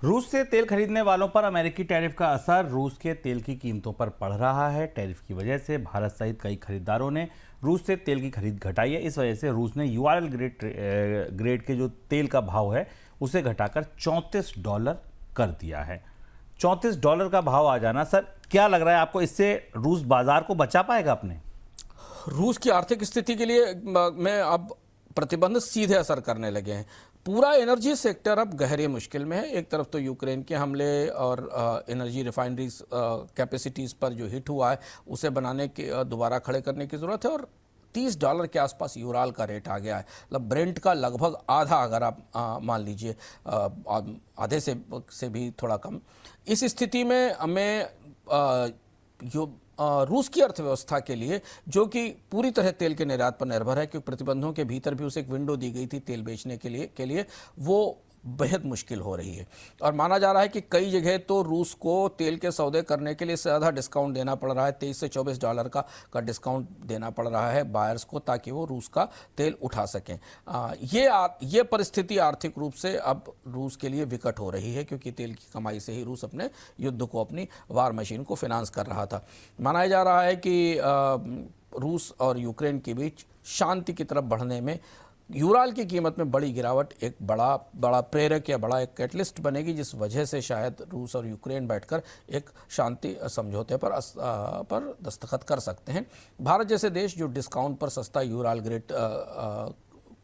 रूस से तेल खरीदने वालों पर अमेरिकी टैरिफ का असर रूस के तेल की कीमतों पर पड़ रहा है। टैरिफ की वजह से भारत सहित कई खरीदारों ने रूस से तेल की खरीद घटाई है। इस वजह से रूस ने यूआरएल ग्रेड के जो तेल का भाव है उसे घटाकर $34 कर दिया है। $34 का भाव आ जाना, सर क्या लग रहा है आपको, इससे रूस बाजार को बचा पाएगा अपने? रूस की आर्थिक स्थिति के लिए में अब प्रतिबंध सीधे असर करने लगे हैं। पूरा एनर्जी सेक्टर अब गहरी मुश्किल में है। एक तरफ तो यूक्रेन के हमले और एनर्जी रिफाइनरीज कैपेसिटीज़ पर जो हिट हुआ है उसे बनाने के दोबारा खड़े करने की ज़रूरत है, और $30 के आसपास यूराल का रेट आ गया है। मतलब ब्रेंट का लगभग आधा, अगर आप मान लीजिए आधे से भी थोड़ा कम। इस स्थिति में हमें रूस की अर्थव्यवस्था के लिए, जो कि पूरी तरह तेल के निर्यात पर निर्भर है, क्योंकि प्रतिबंधों के भीतर भी उसे एक विंडो दी गई थी तेल बेचने के लिए वो बेहद मुश्किल हो रही है। और माना जा रहा है कि कई जगह तो रूस को तेल के सौदे करने के लिए ज़्यादा डिस्काउंट देना पड़ रहा है। $23 से $24 का डिस्काउंट देना पड़ रहा है बायर्स को, ताकि वो रूस का तेल उठा सकें। ये परिस्थिति आर्थिक रूप से अब रूस के लिए विकट हो रही है, क्योंकि तेल की कमाई से ही रूस अपने युद्ध को, अपनी वार मशीन को फिनांस कर रहा था। माना जा रहा है कि रूस और यूक्रेन के बीच शांति की तरफ बढ़ने में यूराल की कीमत में बड़ी गिरावट एक बड़ा प्रेरक या बड़ा एक कैटलिस्ट बनेगी, जिस वजह से शायद रूस और यूक्रेन बैठकर एक शांति समझौते पर दस्तखत कर सकते हैं। भारत जैसे देश जो डिस्काउंट पर सस्ता यूराल ग्रेड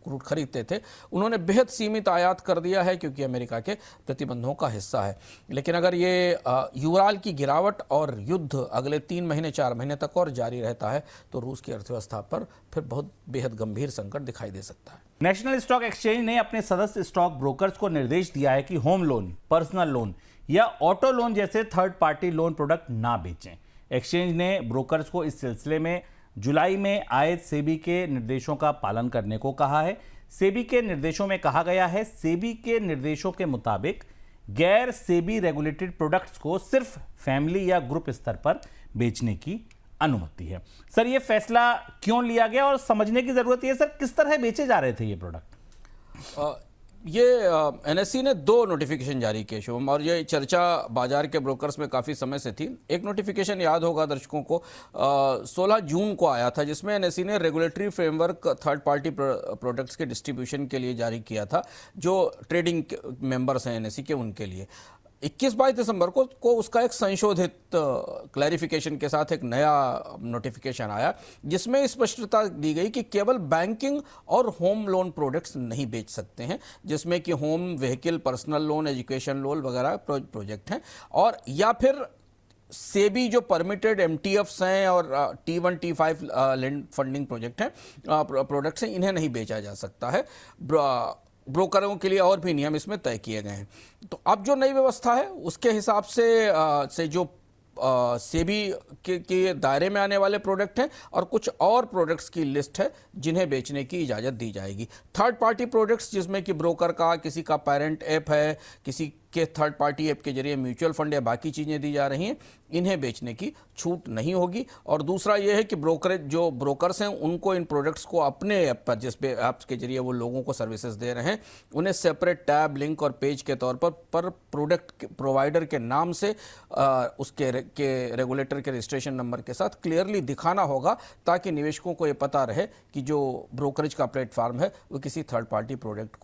क्रूड खरीदते थे, उन्होंने बेहद सीमित आयात कर दिया है, क्योंकि अमेरिका के प्रतिबंधों का हिस्सा है। लेकिन अगर ये यूराल की गिरावट और युद्ध अगले 3 महीने 4 महीने तक और जारी रहता है, तो रूस की अर्थव्यवस्था पर फिर बहुत बेहद गंभीर संकट दिखाई दे सकता है। नेशनल स्टॉक एक्सचेंज ने अपने सदस्य स्टॉक ब्रोकर्स को निर्देश दिया है कि होम लोन, पर्सनल लोन या ऑटो लोन जैसे थर्ड पार्टी लोन प्रोडक्ट ना बेचें। एक्सचेंज ने ब्रोकर्स को इस सिलसिले में जुलाई में आए सेबी के निर्देशों का पालन करने को कहा है। सेबी के निर्देशों में कहा गया है, सेबी के निर्देशों के मुताबिक गैर सेबी रेगुलेटेड प्रोडक्ट्स को सिर्फ फैमिली या ग्रुप स्तर पर बेचने की अनुमति है। सर ये फैसला क्यों लिया गया, और समझने की जरूरत है सर किस तरह बेचे जा रहे थे ये प्रोडक्ट? ये एनएससी ने 2 नोटिफिकेशन जारी किए शुभम, और ये चर्चा बाजार के ब्रोकर्स में काफ़ी समय से थी। एक नोटिफिकेशन याद होगा दर्शकों को 16 जून को आया था, जिसमें एनएससी ने regulatory framework third party products के डिस्ट्रीब्यूशन के लिए जारी किया था, जो ट्रेडिंग मेंबर्स हैं एनएससी के, उनके लिए। 21-22 दिसंबर को उसका एक संशोधित क्लैरिफिकेशन के साथ एक नया नोटिफिकेशन आया, जिसमें स्पष्टता दी गई कि केवल बैंकिंग और होम लोन प्रोडक्ट्स नहीं बेच सकते हैं, जिसमें कि home, vehicle, personal loan, education loan वगैरह प्रोजेक्ट हैं, और या फिर सेबी जो परमिटेड एमटीएफ्स हैं और T1 T5 land funding project हैं, प्रोडक्ट्स हैं, इन्हें नहीं बेचा जा सकता है। ब्रोकरों के लिए और भी नियम इसमें तय किए गए हैं। तो अब जो नई व्यवस्था है उसके हिसाब से जो सेबी के दायरे में आने वाले प्रोडक्ट हैं, और कुछ और प्रोडक्ट्स की लिस्ट है जिन्हें बेचने की इजाज़त दी जाएगी। थर्ड पार्टी प्रोडक्ट्स, जिसमें कि ब्रोकर का, किसी का पेरेंट ऐप है, किसी के थर्ड पार्टी ऐप के जरिए म्यूचुअल फंड या बाकी चीज़ें दी जा रही हैं, इन्हें बेचने की छूट नहीं होगी। और दूसरा ये है कि जो ब्रोकर्स हैं उनको इन प्रोडक्ट्स को अपने ऐप पर, जिस पे ऐप्स के जरिए वो लोगों को सर्विसेज दे रहे हैं, उन्हें सेपरेट टैब, लिंक और पेज के तौर पर प्रोडक्ट प्रोवाइडर के नाम से उसके रेगुलेटर के रजिस्ट्रेशन नंबर के साथ क्लियरली दिखाना होगा, ताकि निवेशकों को ये पता रहे कि जो ब्रोकरेज का प्लेटफॉर्म है वो किसी थर्ड पार्टी प्रोडक्ट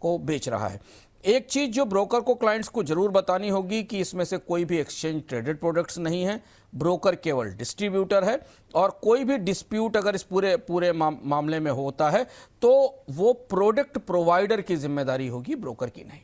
को बेच रहा है। एक चीज़ जो ब्रोकर को क्लाइंट्स को जरूर बतानी होगी कि इसमें से कोई भी एक्सचेंज ट्रेडेड प्रोडक्ट्स नहीं है, ब्रोकर केवल डिस्ट्रीब्यूटर है, और कोई भी डिस्प्यूट अगर इस पूरे मामले में होता है तो वो प्रोडक्ट प्रोवाइडर की जिम्मेदारी होगी, ब्रोकर की नहीं।